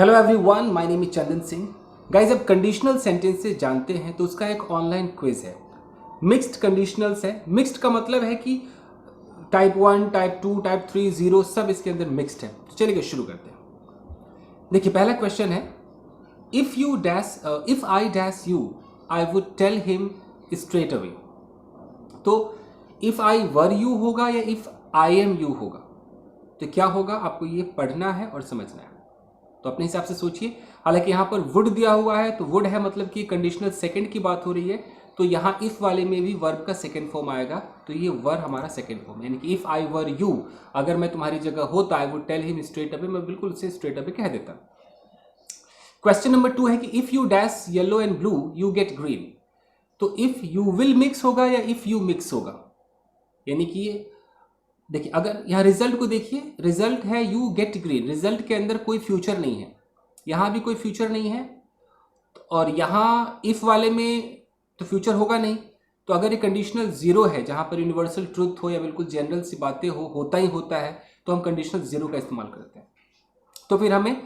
Hello everyone, my name is Chandan Singh. Guys, अब conditional sentences जानते हैं तो उसका एक ऑनलाइन क्विज है। मिक्स्ड कंडीशनल्स है। मिक्स्ड का मतलब है कि टाइप 1, टाइप 2, टाइप 3, 0 सब इसके अंदर मिक्स्ड है। तो चलिए शुरू करते हैं। देखिए, पहला क्वेश्चन है, if I dash you I would tell him straight away. तो इफ आई वर यू होगा या इफ आई एम यू होगा, तो क्या होगा आपको ये पढ़ना है और समझना है। तो अपने हिसाब से सोचिए। हालांकि यहाँ पर वुड दिया हुआ है, तो वुड है मतलब कि कंडीशनल सेकंड की बात हो रही है, तो यहाँ इफ वाले में भी वर्ब का सेकंड फॉर्म आएगा, तो ये वर हमारा सेकंड फॉर्म, यानी कि इफ आई वर यू, अगर मैं तुम्हारी जगह होता, I would tell him straight away, मैं बिल्कुल उसे स्ट्रेट अवे कह देता। क्वेश्चन नंबर 2 है कि if you dash yellow and blue you get green. तो इफ यू विल मिक्स होगा या इफ यू मिक्स होगा, यानी कि देखिए, अगर यहाँ रिजल्ट को देखिए, रिजल्ट है यू गेट ग्रीन, रिजल्ट के अंदर कोई फ्यूचर नहीं है, यहाँ भी कोई फ्यूचर नहीं है, और यहाँ इफ वाले में तो फ्यूचर होगा नहीं। तो अगर ये कंडीशनल जीरो है, जहाँ पर यूनिवर्सल ट्रूथ हो या बिल्कुल जनरल सी बातें हो, होता ही होता है, तो हम कंडीशनल जीरो का इस्तेमाल करते हैं। तो फिर हमें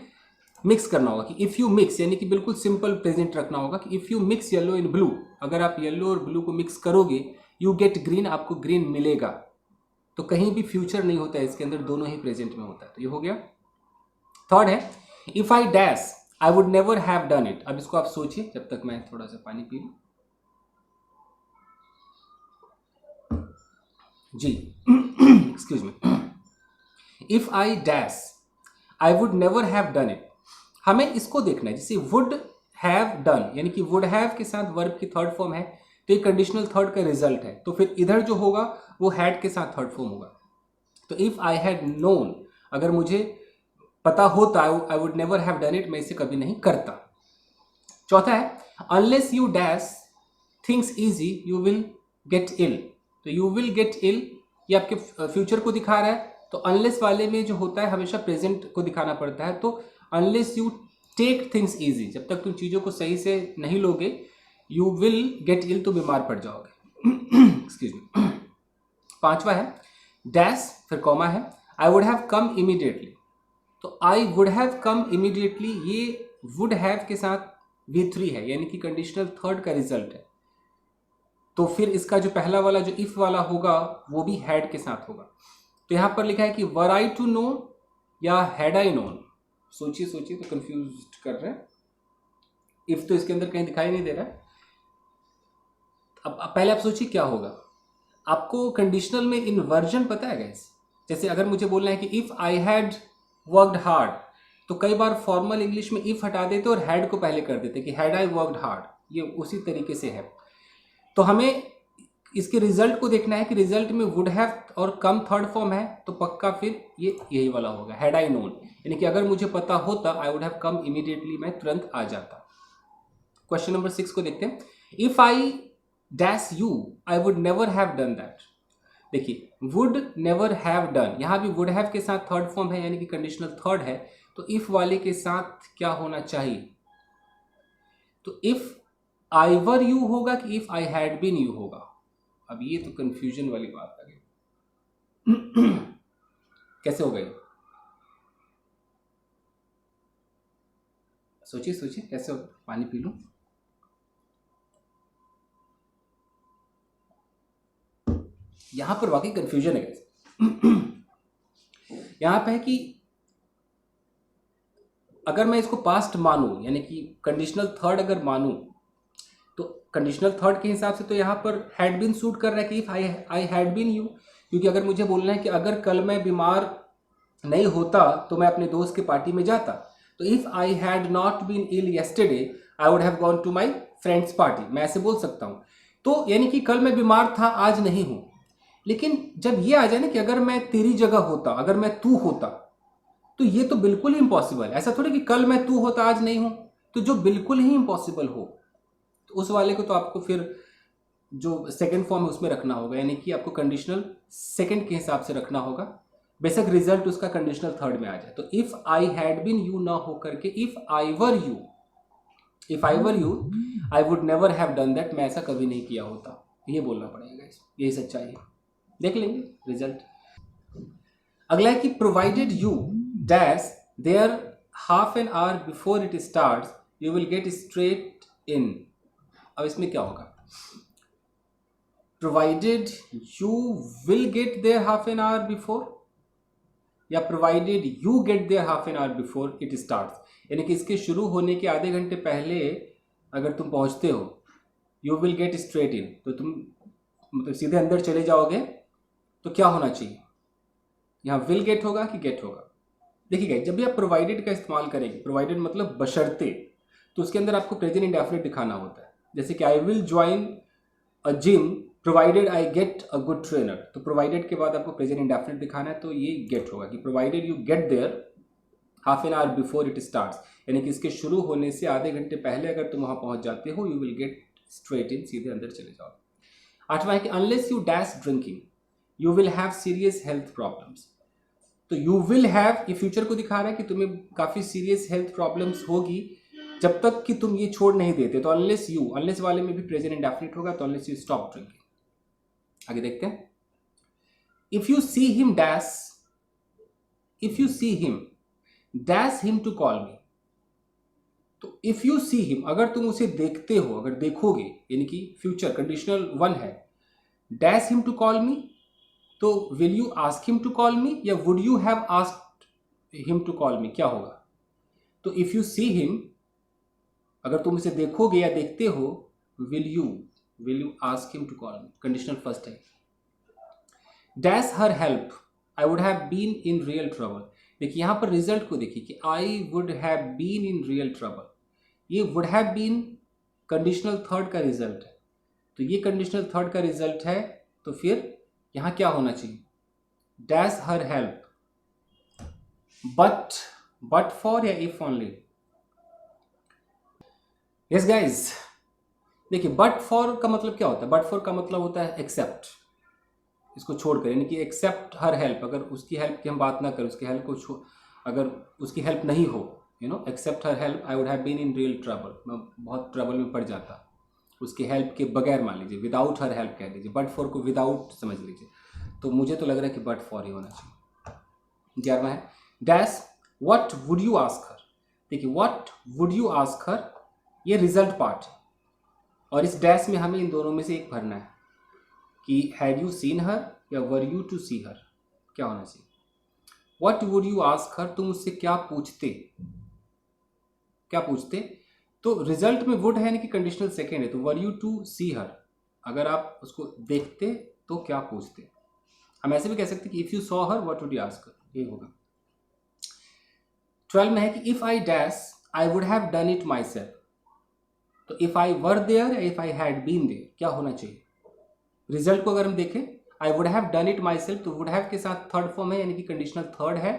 मिक्स करना होगा कि इफ़ यू मिक्स, यानी कि बिल्कुल सिंपल प्रेजेंट रखना होगा कि if you mix yellow in blue, अगर आप येलो और ब्लू को मिक्स करोगे, यू गेट ग्रीन, आपको ग्रीन मिलेगा। तो कहीं भी फ्यूचर नहीं होता है इसके अंदर, दोनों ही प्रेजेंट में होता है। तो ये हो गया। थर्ड है, if I dash I would never have done it. अब इसको आप सोचिए जब तक मैं थोड़ा सा पानी पी लूं। जी excuse me. If I dash I would never have done it, हमें इसको देखना है। जैसे वुड हैव डन, यानी कि वुड हैव के साथ वर्ब की थर्ड फॉर्म है, तो ये कंडीशनल थर्ड का रिजल्ट है, तो फिर इधर जो होगा वो हैड के साथ थर्ड फॉर्म होगा। तो इफ आई हैड नोन, अगर मुझे पता होता, I would never have done it, मैं इसे कभी नहीं करता। चौथा है, unless you dash things easy you will get ill. तो यू विल गेट इल ये आपके फ्यूचर को दिखा रहा है, तो अनलेस वाले में जो होता है हमेशा प्रेजेंट को दिखाना पड़ता है। तो unless you take things easy, जब तक तुम चीज़ों को सही से नहीं लोगे, यू विल गेट इल, तो बीमार पड़ जाओगे। Excuse me. पांचवा है, डैश फिर कॉमा है, I would have come immediately. तो I would have come immediately, ये वुड हैव के साथ V3 है, यानी कि कंडीशनल थर्ड का रिजल्ट है। तो फिर इसका जो पहला वाला जो इफ वाला होगा वो भी हैड के साथ होगा। तो यहां पर लिखा है कि वर आई टू नो या हैड आई नोन। सोचिए सोचिए, तो कंफ्यूज कर रहे हैं। इफ तो इसके अंदर कहीं दिखाई नहीं दे रहा है। अब पहले आप सोचिए क्या होगा। आपको कंडीशनल में इन्वर्जन पता है गाइस? जैसे अगर मुझे बोलना है कि if I had worked hard, तो कई बार फॉर्मल इंग्लिश में इफ हटा देते और हैड को पहले कर देते कि हैड आई वर्कड हार्ड, ये उसी तरीके से है। तो हमें इसके रिजल्ट को देखना है कि रिजल्ट में वुड हैव और कम थर्ड फॉर्म है, तो पक्का फिर ये यही वाला होगा, हैड आई नोन, यानी कि अगर मुझे पता होता, I would have come immediately, मैं तुरंत आ जाता। क्वेश्चन नंबर 6 को देखते हैं। If I dash you I would never have done that. देखिए, वुड नेवर हैव डन, यहां भी वुड हैव के साथ थर्ड फॉर्म है, यानी कि कंडीशनल थर्ड है, तो इफ वाले के साथ क्या होना चाहिए? तो इफ आई वर यू होगा कि if I had been you होगा? अब ये तो कंफ्यूजन वाली बात आ गई। कैसे हो गई? सोचिए सोचिए कैसे हो। पानी पी लूं। यहां पर वाकई कंफ्यूजन है। यहां पे है कि अगर मैं इसको पास्ट मानूं, यानी कि कंडीशनल थर्ड अगर मानूं, तो कंडीशनल थर्ड के हिसाब से तो यहाँ पर हैड बीन सूट कर रहा है कि if I had been you, क्योंकि अगर मुझे बोलना है कि अगर कल मैं बीमार नहीं होता तो मैं अपने दोस्त के पार्टी में जाता, तो if I had not been ill yesterday I would have gone to my friends party, मैं ऐसे बोल सकता हूँ। तो यानी कि कल मैं बीमार था, आज नहीं हूँ। लेकिन जब ये आ जाए ना कि अगर मैं तेरी जगह होता, अगर मैं तू होता, तो ये तो बिल्कुल ही इम्पॉसिबल है। ऐसा थोड़ी कि कल मैं तू होता आज नहीं हूं, तो जो बिल्कुल ही इम्पॉसिबल हो, तो उस वाले को तो आपको फिर जो सेकंड फॉर्म है उसमें रखना होगा, यानी कि आपको कंडीशनल सेकंड के हिसाब से रखना होगा, बेशक रिजल्ट उसका कंडीशनल थर्ड में आ जाए। तो if I had been you ना हो करके if I were you I would never have done that, मैं ऐसा कभी नहीं किया होता, ये बोलना पड़ेगा। यही सच्चाई है। देख लेंगे रिजल्ट। अगला है कि provided you dash there half an hour before it starts you will get straight in. अब इसमें क्या होगा, provided you will get there half an hour before, या provided you get there half an hour before it starts, यानी कि इसके शुरू होने के आधे घंटे पहले अगर तुम पहुंचते हो, यू विल गेट स्ट्रेट इन, तो तुम मतलब सीधे अंदर चले जाओगे, तो क्या होना चाहिए, यहाँ विल गेट होगा कि गेट होगा। देखिए जब भी आप प्रोवाइडेड का इस्तेमाल करेंगे, प्रोवाइडेड मतलब बशर्ते, तो उसके अंदर आपको प्रेजेंट इंडेफिनिट दिखाना होता है। जैसे कि I will join a gym provided I get a good trainer, तो प्रोवाइडेड के बाद आपको प्रेजेंट इंडेफिनिट दिखाना है, तो ये गेट होगा कि provided you get there half an hour before it starts, यानी कि इसके शुरू होने से आधे घंटे पहले अगर तुम वहां पहुंच जाते हो, यू विल गेट स्ट्रेट इन, सीधे अंदर चले जाओ। आठवां है कि unless you dash drinking you will have serious health problems, तो यू विल हैव ये फ्यूचर को दिखा रहा है कि तुम्हें काफी सीरियस हेल्थ प्रॉब्लम्स होगी जब तक कि तुम ये छोड़ नहीं देते, तो अनलेस यू, अनलेस वाले में भी प्रेजेंट इंडेफिनिट होगा, तो अनलेस यू स्टॉप ड्रिंकिंग। आगे देखते हैं, if you see him dash, if you see him dash him to call me, तो इफ यू सी हिम अगर तुम उसे देखते हो, अगर देखोगे, यानी कि फ्यूचर कंडीशनल वन है, dash him to call me, तो will you ask him to call me या would you have asked him to call me, क्या होगा। तो इफ यू सी हिम अगर तुम इसे देखोगे या देखते हो, will you ask him to call me, conditional first है। Dash her help I would have been in real trouble, देखिए यहां पर रिजल्ट को देखिए कि I would have been in real trouble, ये would have been conditional third का result है, तो ये कंडीशनल थर्ड का रिजल्ट है, तो फिर यहां क्या होना चाहिए, dash her help, but for या इफ ओनली। यस गाइज, देखिए बट फॉर का मतलब क्या होता है, बट फॉर का मतलब होता है एक्सेप्ट, इसको छोड़कर, यानी कि एक्सेप्ट हर हेल्प, अगर उसकी हेल्प की हम बात ना करें, उसकी हेल्प को अगर उसकी हेल्प नहीं हो, except her help I would have been in real trouble, मैं बहुत ट्रबल में पड़ जाता उसकी हेल्प के बगैर, मान लीजिए विदाउट हर हेल्प कह लीजिए, बट फॉर को विदाउट समझ लीजिए, तो मुझे तो लग रहा है कि बट फॉर ही होना चाहिए। 11वां है dash what would you ask her, देखिए what would you ask her ये रिजल्ट पार्ट है, और इस डैश में हमें इन दोनों में से एक भरना है कि हैड यू सीन हर या वर यू टू सी हर, क्या होना चाहिए। व्हाट वुड यू आस्क हर, तुम उससे क्या पूछते, क्या पूछते, तो रिजल्ट में वुड है यानी कि कंडीशनल सेकेंड है, तो वर यू टू सी हर, अगर आप उसको देखते तो क्या पूछते। हम ऐसे भी कह सकते कि if you saw her what would you ask her, ये होगा। 12 में है कि if I dash I would have done it myself, तो इफ आई वर देयर या if I had been there, क्या होना चाहिए। रिजल्ट को अगर हम देखें, I would have done it myself, तो वुड हैव के साथ थर्ड फॉर्म है यानी कि कंडीशनल थर्ड है,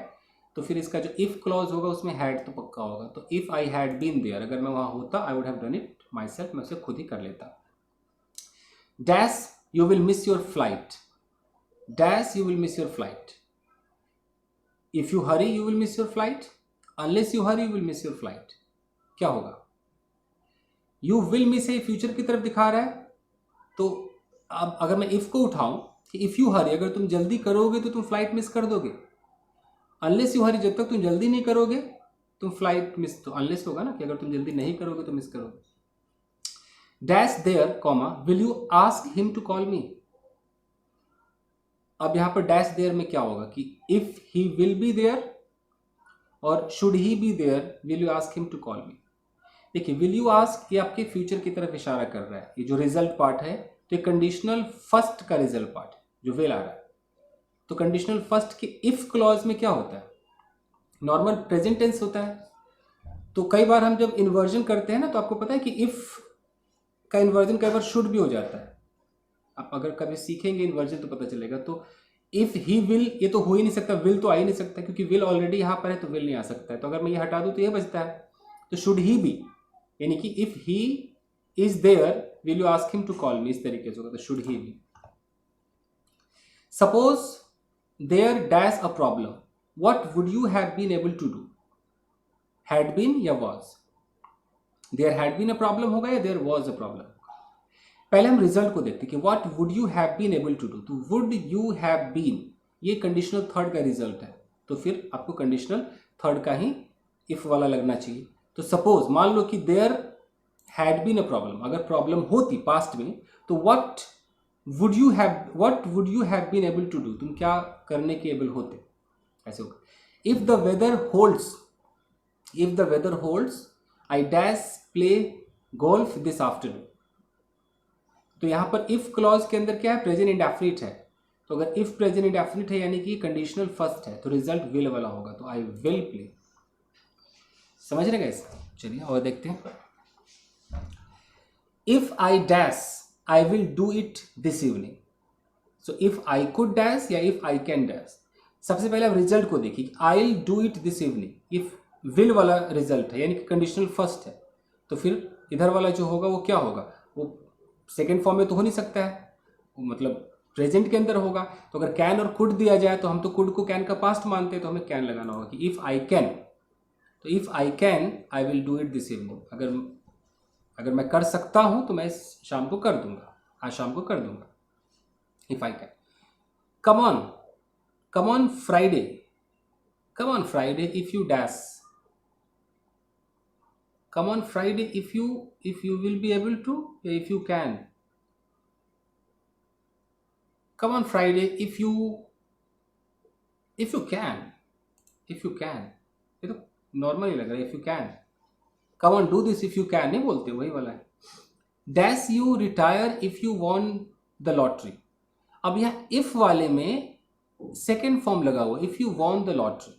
तो फिर इसका जो इफ क्लॉज होगा उसमें हैड तो पक्का होगा, तो if I had been there, अगर मैं वहां होता I would have done it myself, मैं उसे खुद ही कर लेता। Dash you will miss your flight, dash you will miss your flight, if you hurry you will miss your flight, unless you hurry you will miss your flight, क्या होगा। You will miss है future की तरफ दिखा रहा है, तो अब अगर मैं इफ को उठाऊं कि इफ यू हरी, अगर तुम जल्दी करोगे तो तुम फ्लाइट मिस कर दोगे, अनलेस यू हरी, जब तक तुम जल्दी नहीं करोगे तुम फ्लाइट मिस, तो अनलेस होगा ना कि अगर तुम जल्दी नहीं करोगे तो मिस करोगे। Dash there comma will you ask him to call me, अब यहां पर डैश देयर में क्या होगा कि if he will be there और should he be there will you ask him to call me. देखिए विल यू आस्क ये आपके फ्यूचर की तरफ इशारा कर रहा है, ये जो रिजल्ट पार्ट है तो ये कंडीशनल फर्स्ट का रिजल्ट पार्ट है जो विल आ रहा है, तो कंडीशनल फर्स्ट के इफ क्लॉज में क्या होता है, नॉर्मल प्रेजेंट टेंस होता है, तो कई बार हम जब इन्वर्जन करते हैं ना, तो आपको पता है कि इफ का इन्वर्जन कई बार शुड भी हो जाता है, आप अगर कभी सीखेंगे इन्वर्जन तो पता चलेगा। तो इफ ही विल, ये तो हो ही नहीं सकता, विल तो आ ही नहीं सकता क्योंकि विल ऑलरेडी यहाँ पर है, तो विल नहीं आ सकता है, तो अगर मैं ये हटा दूं तो ये बचता है, तो शुड ही भी, यानी कि if he is there will you ask him to call me, इस तरीके से होगा, तो should he be. Suppose there dash a problem, what would you have been able to do, had been या was, there had been a problem होगा या there was a problem. पहले हम रिजल्ट को देखते हैं कि what would you have been able to do, तो वुड यू हैव बीन ये कंडीशनल थर्ड का रिजल्ट है, तो फिर आपको कंडीशनल थर्ड का ही इफ वाला लगना चाहिए। तो सपोज मान लो कि there had been a problem, अगर प्रॉब्लम होती पास्ट में तो what would you have been able to do, तुम क्या करने के एबल होते, ऐसे होगा। If the weather holds I dash play golf this afternoon. तो यहां पर इफ क्लॉज के अंदर क्या है, प्रेजेंट इंडेफिनिट है। तो अगर इफ प्रेजेंट इंडेफिनिट है यानी कि कंडीशनल फर्स्ट है तो रिजल्ट विल वाला होगा, तो आई विल प्ले। समझ रहे गाइस? चलिए और देखते हैं। If I dash I will do it this evening. So if I could dash या इफ आई कैन डैश। सबसे पहले आप रिजल्ट को देखिए, I will do it this evening. If will वाला रिजल्ट है यानी कि कंडीशनल फर्स्ट है, तो फिर इधर वाला जो होगा वो क्या होगा, वो सेकेंड फॉर्म में तो हो नहीं सकता है, मतलब प्रेजेंट के अंदर होगा। तो अगर कैन और कुड दिया जाए तो हम तो कुड को कैन का पास्ट मानते हैं, तो हमें कैन लगाना होगा कि इफ आई कैन। तो if I can I will do it this evening. अगर मैं कर सकता हूं तो मैं शाम को कर दूंगा, आज शाम को कर दूंगा। If I can. Come on Friday if you dash. Come on Friday if you will be able to, if you can. Come on Friday if you can. ये तो नॉर्मल ही लग रहा है, if you can. Come on do this if you can नहीं बोलते, वही वाला है। Dash you retire if you won the lottery. अब यहाँ if वाले में सेकेंड फॉर्म लगा हुआ, if you won the lottery।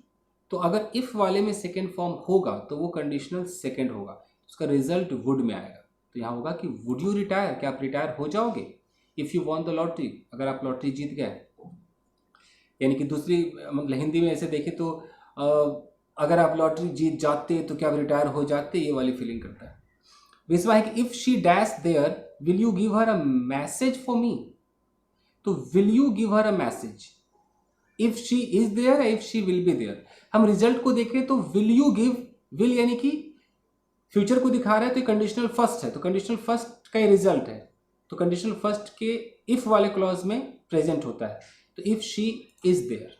तो अगर इफ वाले में सेकेंड फॉर्म होगा तो वो कंडीशनल सेकेंड होगा, उसका रिजल्ट वुड में आएगा। तो यहाँ होगा कि वुड यू रिटायर, क्या आप रिटायर हो जाओगे if you won the lottery, अगर आप लॉटरी जीत गए। यानी कि दूसरी मतलब हिंदी में ऐसे देखें तो अगर आप लॉटरी जीत जाते तो क्या आप रिटायर हो जाते, ये वाली फीलिंग करता है। विश्वा है कि if she dash there will you give her a message for me. तो will you give her a message, if she is there, if she will be there. हम रिजल्ट को देखें तो विल यू गिव, विल यानी कि future को दिखा रहा है, तो कंडीशनल फर्स्ट है, तो कंडीशनल फर्स्ट का ही रिजल्ट है। तो कंडीशनल फर्स्ट के इफ वाले क्लॉज में प्रेजेंट होता है, तो if she is there.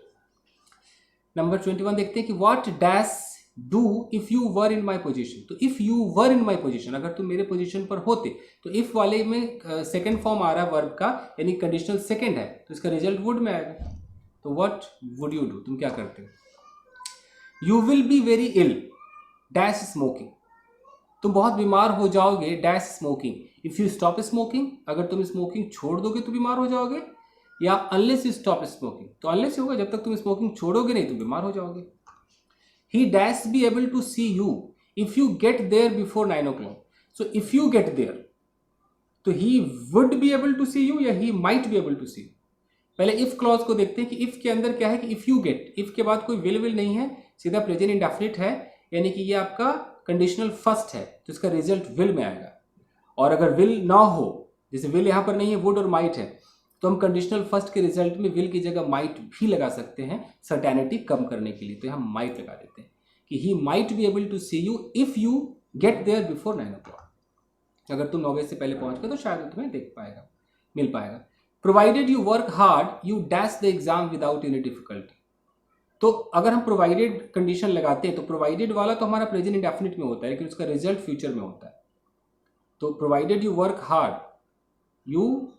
Number 21 देखते हैं कि what dash do if you were in my position. तो if you were in my position, अगर तुम मेरे पोजिशन पर होते, तो इफ वाले में सेकेंड फॉर्म आ रहा है वर्ब का, यानी कंडीशनल सेकेंड है, तो इसका रिजल्ट वुड में आएगा। तो व्हाट वुड यू डू, तुम क्या करते हो। You will be very ill dash smoking. तुम बहुत बीमार हो जाओगे dash smoking. If you stop smoking, अगर तुम स्मोकिंग छोड़ दोगे तो बीमार हो जाओगे, या अनलेस यू स्टॉप स्मोकिंग, तो अनलेस होगा जब तक तुम स्मोकिंग छोड़ोगे नहीं तो बीमार हो जाओगे। He dash be able to see you if you get there before 9 o'clock। So if you get there, तो he would be able to see you या he might be able to see you. पहले if clause को देखते हैं कि if के अंदर क्या है कि इफ यू गेट, इफ के बाद कोई विल नहीं है, सीधा प्रेजेंट इंडेफिनिट है, यानी कि ये आपका कंडीशनल फर्स्ट है, तो इसका रिजल्ट विल में आएगा। और अगर विल ना हो, जैसे विल यहाँ पर नहीं है, वुड और माइट है, तो हम कंडीशनल फर्स्ट के रिजल्ट में विल की जगह माइट भी लगा सकते हैं सर्टेनिटी कम करने के लिए। तो यहाँ माइट लगा देते हैं कि he might be able to see you if you get there before 9 o'clock। अगर तुम 9 बजे से पहले पहुंच गए तो शायद तुम्हें मिल पाएगा। Provided you work hard you dash the exam without any difficulty. तो अगर हम प्रोवाइडेड कंडीशन लगाते हैं तो प्रोवाइडेड वाला तो हमारा प्रेजेंट इंडेफिनिट में होता है, लेकिन उसका रिजल्ट फ्यूचर में होता है। तो provided you work hard you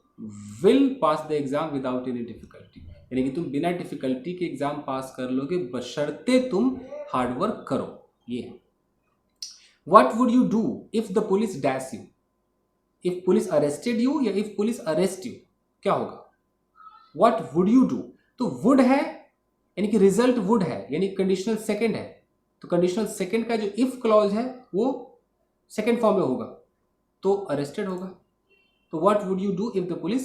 will pass the exam without any difficulty, यानी कि तुम बिना डिफिकल्टी के एग्जाम पास कर लोगे बशर्ते तुम हार्डवर्क करो। ये है। What would you do if the police dash you. If police arrested you या इफ पुलिस अरेस्ट यू, क्या होगा। व्हाट वुड यू डू, तो वुड है यानी कि रिजल्ट वुड है, यानी कंडीशनल सेकंड है, तो कंडीशनल सेकंड का जो इफ क्लॉज है वो सेकंड फॉर्म में होगा, तो अरेस्टेड होगा। तो what would you do if the police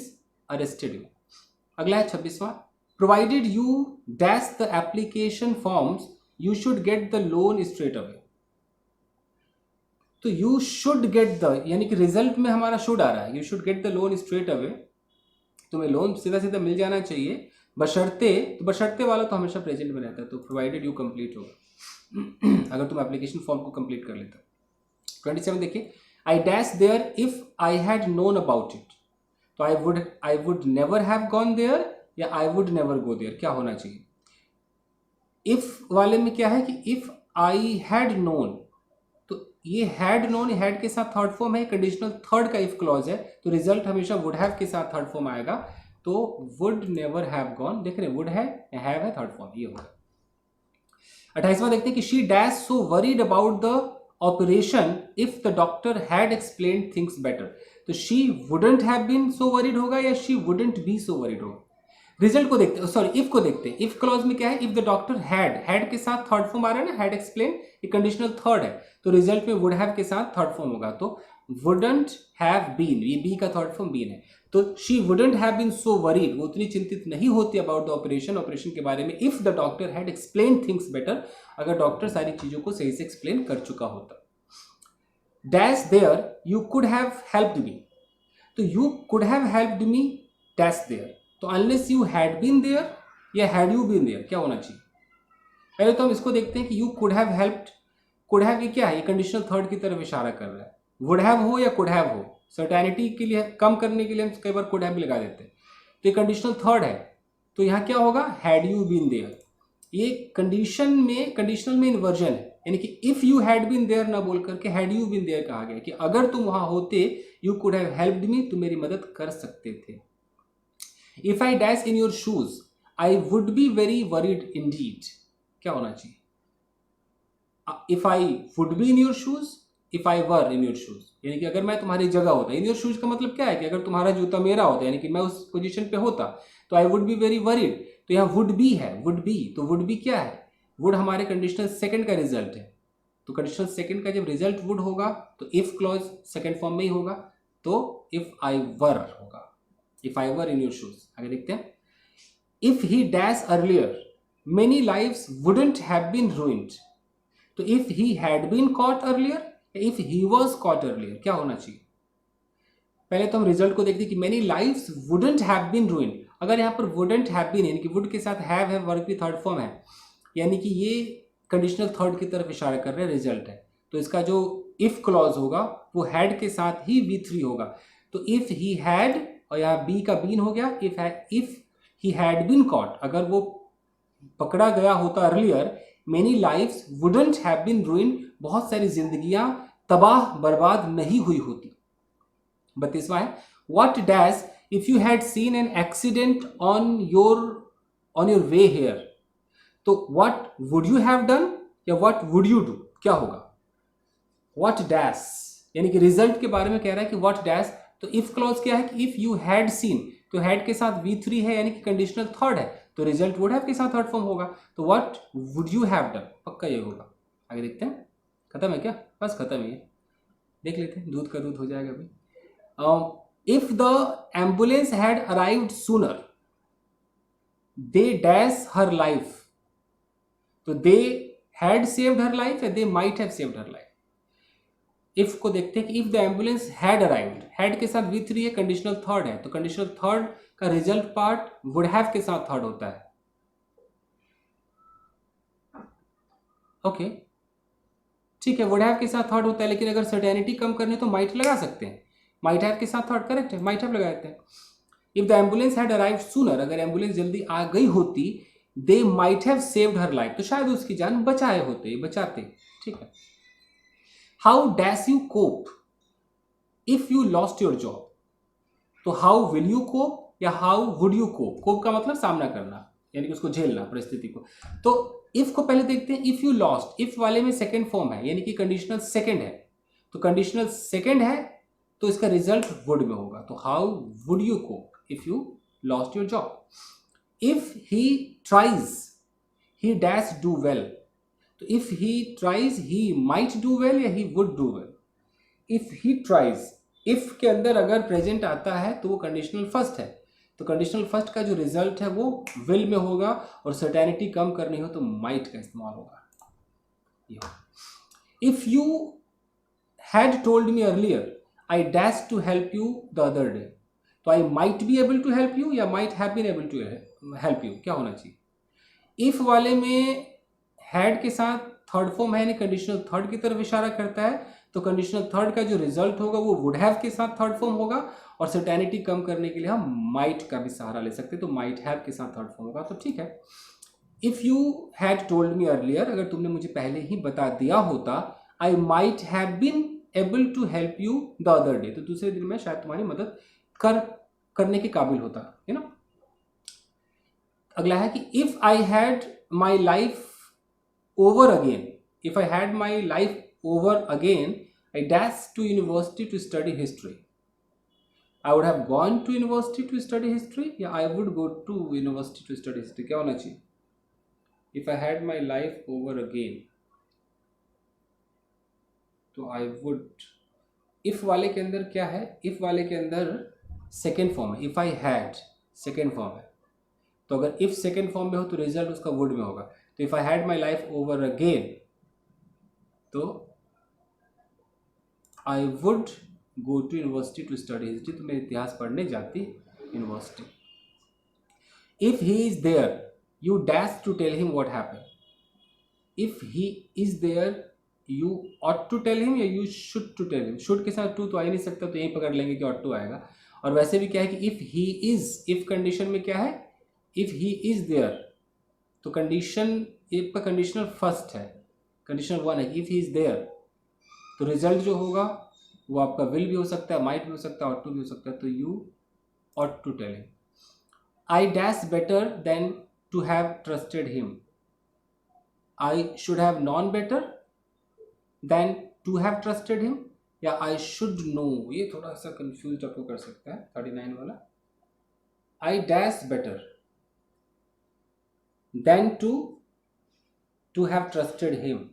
arrested you. अगला है 26वां, provided you dash the application forms you should get the loan straight away. तो यू शुड गेट द, यानी कि रिजल्ट में हमारा शुड आ रहा है, you should get the loan straight away, तुम्हें लोन सीधा सीधा मिल जाना चाहिए बशर्ते, तो बशर्ते वाला तो हमेशा प्रेजेंट में रहता है, तो प्रोवाइडेड यू कंप्लीट होगा अगर तुम एप्लीकेशन फॉर्म को कंप्लीट कर लेते हो। 27 देखिए, I dash there if I had known about it. तो I would never have gone there या I would never go there, क्या होना चाहिए। इफ वाले में क्या है कि इफ आई हैड नोन, तो ये हैड नोन, हैड के साथ थर्ड फॉर्म है, कंडीशनल थर्ड का इफ क्लॉज है, तो रिजल्ट हमेशा वुड हैव के साथ थर्ड फॉर्म आएगा, तो वुड नेवर हैव गॉन, देख रहे वुड है थर्ड फॉर्म, ये होगा। 28वां देखते हैं कि she dash so worried about the operation if the doctor had explained things better, तो she wouldn't have been so worried होगा या she wouldn't be so worried होगा। रिजल्ट को देखते हैं, सॉरी इफ को देखते हैं। इफ क्लॉज में क्या है, इफ द डॉक्टर हैड के साथ थर्ड फॉर्म आ रहा है ना, हैड एक्सप्लेन, ये कंडीशनल थर्ड है, तो रिजल्ट में वुड हैव के साथ थर्ड फॉर्म होगा, तो वुडंट हैव बीन, ये बी का थर्ड फॉर्म बीन है, तो she wouldn't have been so worried, वो उतनी चिंतित नहीं होती अबाउट द ऑपरेशन के बारे में, if the doctor had explain things better, अगर डॉक्टर सारी चीजों को सही से एक्सप्लेन कर चुका होता। Dash there you could have helped me, तो you could have helped me dash there, तो unless you had been there या हैड यू बीन देयर, क्या होना चाहिए। पहले तो हम इसको देखते हैं कि you could have helped, could have ये क्या है, ये कंडीशनल थर्ड की तरफ इशारा कर रहा है, वुड हैव हो या कुड हैव हो, सर्टेनिटी के लिए कम करने के लिए हम कई बार कुड हैव भी लगा देते हैं, तो ये कंडीशनल थर्ड है, तो यहाँ क्या होगा, हैड यू बीन देयर, ये कंडीशनल में इन्वर्जन है, यानी कि if you had been there ना बोल करके हैड यू बीन देयर कहा गया कि अगर तुम वहां होते, यू कुड हैव हेल्प्ड मी, तुम मेरी मदद कर सकते थे। If I dash in your shoes I would be very worried Indeed, क्या होना चाहिए, if I would be in your shoes, if I were in your shoes, यानी कि अगर मैं तुम्हारी जगह होता, इन योर शूज का मतलब क्या है कि अगर तुम्हारा जूता मेरा होता, यानी कि मैं उस पोजीशन पे होता, तो I would be very worried, तो यहाँ वुड बी है, वुड बी, तो वुड बी क्या है, वुड हमारे कंडीशनल सेकंड का रिजल्ट है, तो कंडीशनल सेकंड का जब रिजल्ट वुड होगा तो इफ क्लॉज सेकंड फॉर्म में ही होगा, तो इफ आई वर होगा, if I were in your shoes. आगे देखते हैं, if he dash earlier many lives wouldn't have been ruined, तो if he had been caught earlier, if he was caught earlier, क्या होना चाहिए। पहले तो हम रिजल्ट को देखते हैं कि many lives wouldn't have been ruined, अगर यहाँ पर वुडंट हैव बीन यानी कि वुड के साथ हैव है, वर्ब की थर्ड फॉर्म है, यानी कि ये कंडीशनल थर्ड की तरफ इशारा कर रहे हैं, रिजल्ट है, तो इसका जो इफ क्लॉज होगा वो हैड के साथ ही V3 होगा, तो इफ ही हैड, और यहाँ बी का बीन हो गया, if he had been caught, अगर वो पकड़ा गया होता earlier, many lives wouldn't have been ruined, बहुत सारी जिंदगियां तबाह बर्बाद नहीं हुई होती। 32वां है, what dash if you had seen an accident on your way here, तो what would you have done या व्हाट वुड यू डू, क्या होगा। व्हाट डैश यानी कि रिजल्ट के बारे में कह रहा है कि व्हाट डैश, तो इफ क्लॉज क्या है कि इफ यू हैड सीन, तो हैड के साथ V3 है यानी कि कंडीशनल थर्ड है, तो रिजल्ट वुड हैव के साथ थर्ड फॉर्म होगा, तो what would you have done, पक्का ये होगा। आगे देखते हैं, खत्म है क्या, बस खत्म है, देख लेते हैं, दूध का दूध हो जाएगा अभी। If the ambulance had arrived sooner they dash her life, तो they had saved her life या they might have saved her life. If को देखते हैं कि if the ambulance had arrived, had के साथ V3 है, कंडीशनल थर्ड है, तो कंडीशनल थर्ड का रिजल्ट पार्ट वुड हैव के साथ थर्ड होता है, ओके ठीक है, वुड हैव के साथ थर्ड होता है, लेकिन अगर सर्टेनिटी कम करनी तो माइट लगा सकते हैं, माइट हैव के साथ थर्ड करेक्ट है, माइट हैव लगा देते हैं। If the ambulance had arrived sooner, अगर एम्बुलेंस जल्दी आ गई होती, they might have saved her life, तो शायद उसकी जान बचाए होते, बचाते, ठीक है। How dash you cope if you lost your job, तो हाउ विल यू कोप या how would you cope, cope का मतलब सामना करना, यानी कि उसको झेलना परिस्थिति को। तो इफ को पहले देखते हैं, इफ यू लॉस्ट, इफ वाले में सेकंड फॉर्म है यानी कि कंडीशनल सेकंड है, तो कंडीशनल सेकंड है तो इसका रिजल्ट वुड में होगा, तो how would you cope if you lost your job. If he tries he dash do well, तो if he tries he might do well या he would do well. If he tries, if के अंदर अगर present आता है तो वो conditional first है, तो कंडीशनल फर्स्ट का जो रिजल्ट है वो विल में होगा, और सर्टेनिटी कम करनी हो तो माइट का इस्तेमाल होगा। If you had told me earlier I dash to help you the other day, तो I might be able to help you या might have been able to help you, क्या होना चाहिए। इफ वाले में हैड के साथ थर्ड फॉर्म है यानी कंडीशनल थर्ड की तरफ इशारा करता है, तो कंडीशनल थर्ड का जो रिजल्ट होगा वो वुड हैव के साथ थर्ड फॉर्म होगा, और सर्टेनिटी कम करने के लिए हम माइट का भी सहारा ले सकते हैं, तो माइट हैव के साथ थर्ड फॉर्म होगा, तो ठीक है। If you had told me earlier, अगर तुमने मुझे पहले ही बता दिया होता, I might have been able to help you the other day, तो दूसरे दिन मैं शायद तुम्हारी मदद करने के काबिल होता, है ना। अगला है कि if I had my life over again, if I had my life over again, I dash to university to study history. I would have gone to university to study history, या I would go to university to study history, क्या होना चाहिए? If I had my life over again, तो I would, if वाले के अंदर क्या है? if वाले के अंदर सेकेंड फॉर्म है, if I had second form है, तो अगर if सेकेंड फॉर्म में हो तो रिजल्ट उसका would में होगा। तो if I had my life over again, तो I would go to university to study history, तो मैं इतिहास पढ़ने जाती university. If he is there, you dash to tell him what happened. If he is there, you ought to tell him या you should to tell him। should के साथ to तो आ ही नहीं सकता, तो यहीं पकड़ लेंगे कि ought to आएगा। और वैसे भी क्या है कि if he is, if condition में क्या है, if he is there, तो कंडीशन if का कंडीशनल फर्स्ट है, कंडीशनल वन है, if he is there, तो रिजल्ट जो होगा वो आपका विल भी हो सकता है, माइट भी हो सकता है, ऑट टू भी हो सकता है, तो you ought to tell him. I dash better than to have trusted him, I should have known better than to have trusted him, या आई शुड नो, ये थोड़ा सा कंफ्यूज आपको कर सकता है 39 वाला। I dash better than to have trusted him,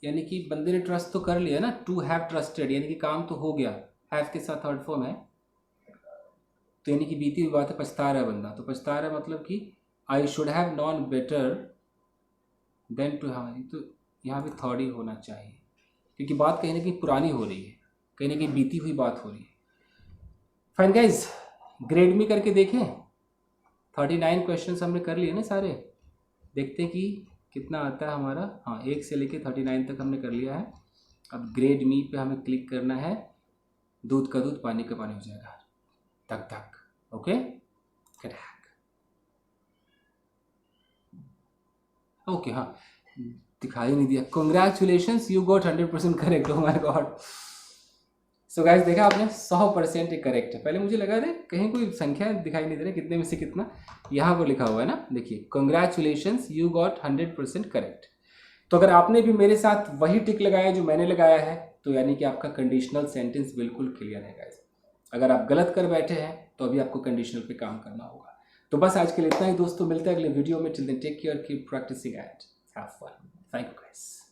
यानी कि बंदे ने ट्रस्ट तो कर लिया ना, टू हैव ट्रस्टेड यानी कि काम तो हो गया, हैव के साथ थर्ड फॉर्म है, तो यानी कि बीती हुई बात है, पछता रहा है बंदा, तो पछता रहा है मतलब कि I should have known better than to have, तो यहाँ पे थर्ड ही होना चाहिए, क्योंकि बात कहीं ना कहीं पुरानी हो रही है, कहीं ना कहीं बीती हुई बात हो रही है। फाइन गाइज, ग्रेड में करके देखें, 39 क्वेश्चन हमने कर लिए ना सारे, देखते हैं कि कितना आता है हमारा। हाँ, 1 से लेके 39 तक हमने कर लिया है। अब ग्रेड मी पे हमें क्लिक करना है, दूध का दूध पानी का पानी हो जाएगा, तक तक। ओके, ओके, हाँ दिखाई नहीं दिया। Congratulations, you got 100% correct. Oh my God. So guys, देखा आपने 100% करेक्ट है। पहले मुझे लगा रहे कहीं कोई संख्या दिखाई नहीं दे रहा, कितने में से कितना, यहाँ पर लिखा हुआ है ना, देखिए कॉन्ग्रेचुलेशंस, यू गॉट 100% करेक्ट। तो अगर आपने भी मेरे साथ वही टिक लगाया जो मैंने लगाया है, तो यानी कि आपका कंडीशनल सेंटेंस बिल्कुल क्लियर है गाइस। अगर आप गलत कर बैठे हैं तो अभी आपको कंडीशनल पे काम करना होगा। तो बस आज के लिए इतना ही दोस्तों, मिलते हैं अगले वीडियो में। Till then take care, keep practising and have fun. Thank you guys.